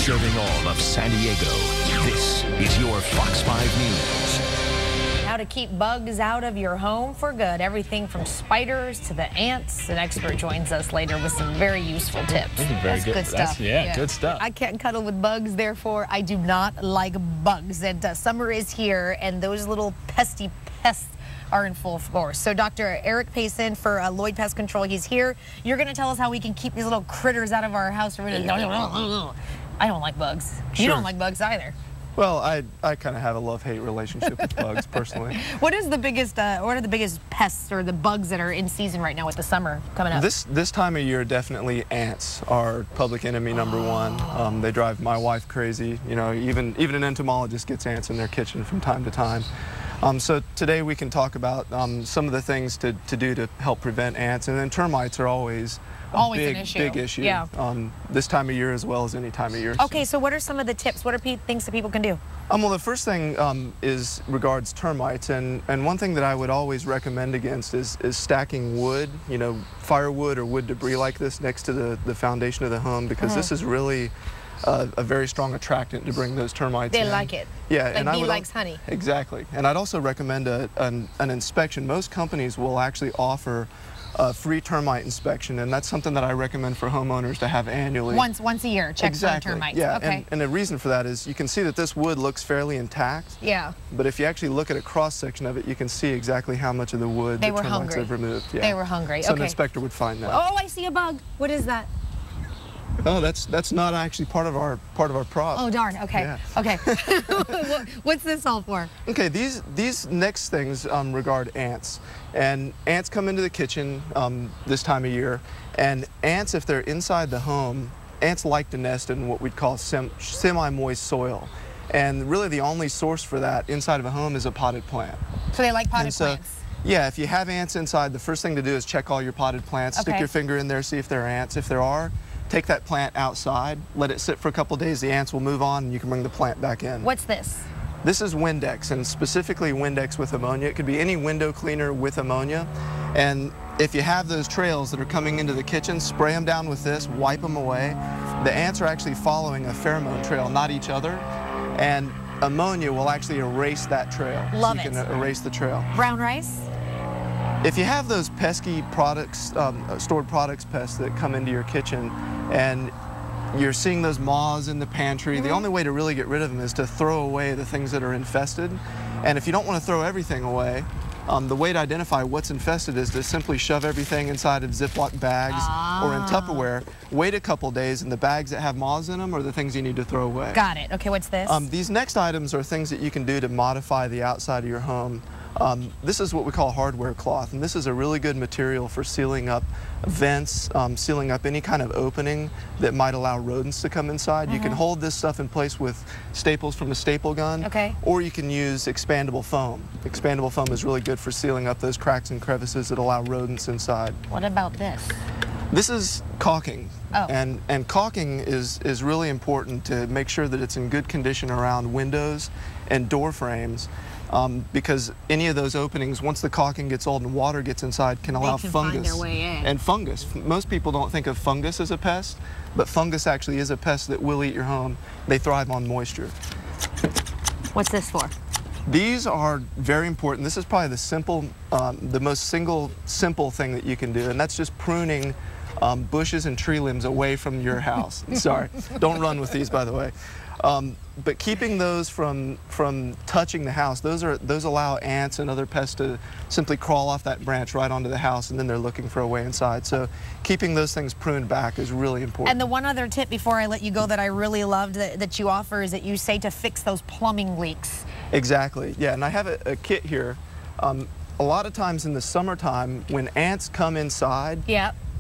Serving all of San Diego, this is your Fox 5 News. How to keep bugs out of your home for good. Everything from spiders to the ants. An expert joins us later with some very useful tips. That's good stuff. Yeah, good stuff. I can't cuddle with bugs, therefore I do not like bugs. And summer is here, and those little pesty pests are in full force. So Dr. Eric Paysen for Lloyd Pest Control, he's here. You're going to tell us how we can keep these little critters out of our house. I don't like bugs. Sure. You don't like bugs either. Well, I kind of have a love-hate relationship with bugs personally. What is the biggest? What are the biggest pests or the bugs that are in season right now with the summer coming up? This time of year, definitely ants are public enemy number one. They drive my wife crazy. You know, even an entomologist gets ants in their kitchen from time to time. So today we can talk about some of the things to do to help prevent ants, and then termites are always an issue. Big issue. Yeah. This time of year as well as any time of year. Okay, so what are some of the tips? What are things that people can do? Well, the first thing is regards termites, and one thing that I would always recommend against is stacking wood, you know, firewood or wood debris like this next to the foundation of the home, because this is really a very strong attractant to bring those termites in. They like it. Yeah, like bee likes honey. Exactly. And I'd also recommend an inspection. Most companies will actually offer a free termite inspection, and that's something that I recommend for homeowners to have annually. Once a year, check for termites. Yeah, okay. And the reason for that is you can see that this wood looks fairly intact. Yeah. But if you actually look at a cross-section of it, you can see exactly how much of the wood the termites have removed. Yeah. They were hungry. So okay. an inspector would find that. Oh, I see a bug. What is that? Oh, that's not actually part of our prop. Oh darn. Okay. Yeah. Okay. What's this all for? Okay. These next things regard ants, and ants come into the kitchen this time of year, and ants, if they're inside the home, ants like to nest in what we'd call semi-moist soil, and really the only source for that inside of a home is a potted plant. So they like potted plants. Yeah, if you have ants inside, the first thing to do is check all your potted plants. Okay. Stick your finger in there, see if there are ants. If there are, take that plant outside, let it sit for a couple of days, the ants will move on, and you can bring the plant back in. What's this? This is Windex, and specifically Windex with ammonia. It could be any window cleaner with ammonia. And if you have those trails that are coming into the kitchen, spray them down with this, wipe them away. The ants are actually following a pheromone trail, not each other. And ammonia will actually erase that trail. Love it. So you can erase the trail. Brown rice? If you have those pesky products, stored products pests that come into your kitchen, and you're seeing those moths in the pantry, the only way to really get rid of them is to throw away the things that are infested. And if you don't want to throw everything away, the way to identify what's infested is to simply shove everything inside of Ziploc bags or in Tupperware, wait a couple days, and the bags that have moths in them are the things you need to throw away. Got it. Okay, what's this? These next items are things that you can do to modify the outside of your home. This is what we call hardware cloth, and this is a really good material for sealing up vents, sealing up any kind of opening that might allow rodents to come inside. You can hold this stuff in place with staples from a staple gun, or you can use expandable foam. Expandable foam is really good for sealing up those cracks and crevices that allow rodents inside. What about this? This is caulking, oh. and caulking is really important to make sure that it's in good condition around windows and door frames. Because any of those openings, once the caulking gets old and water gets inside, can allow fungus. Find their way in. And fungus. Most people don't think of fungus as a pest, but fungus actually is a pest that will eat your home. They thrive on moisture. What's this for? These are very important. This is probably the most simple thing that you can do, and that's just pruning bushes and tree limbs away from your house. Sorry, don't run with these, by the way. But keeping those from touching the house, those allow ants and other pests to simply crawl off that branch right onto the house, and then they're looking for a way inside. So keeping those things pruned back is really important. And the one other tip before I let you go that I really loved that you offer is that you say to fix those plumbing leaks. Exactly, yeah, and I have a kit here. A lot of times in the summertime when ants come inside,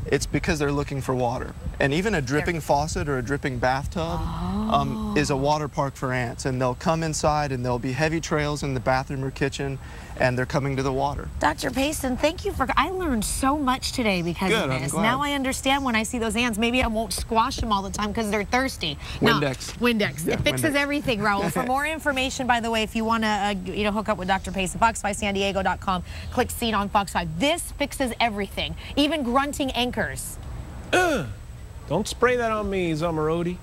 it's because they're looking for water. And even a dripping faucet or a dripping bathtub is a water park for ants. And they'll come inside and there'll be heavy trails in the bathroom or kitchen, and they're coming to the water. Dr. Paysen, thank you I learned so much today because of this. Now I understand when I see those ants, maybe I won't squash them all the time because they're thirsty. Windex. Windex. Yeah, it fixes everything, Raul. For more information, by the way, if you want to hook up with Dr. Paysen, fox5sandiego.com, click Seen on Fox 5. This fixes everything, even grunting anchors. Don't spray that on me, Zamarodi.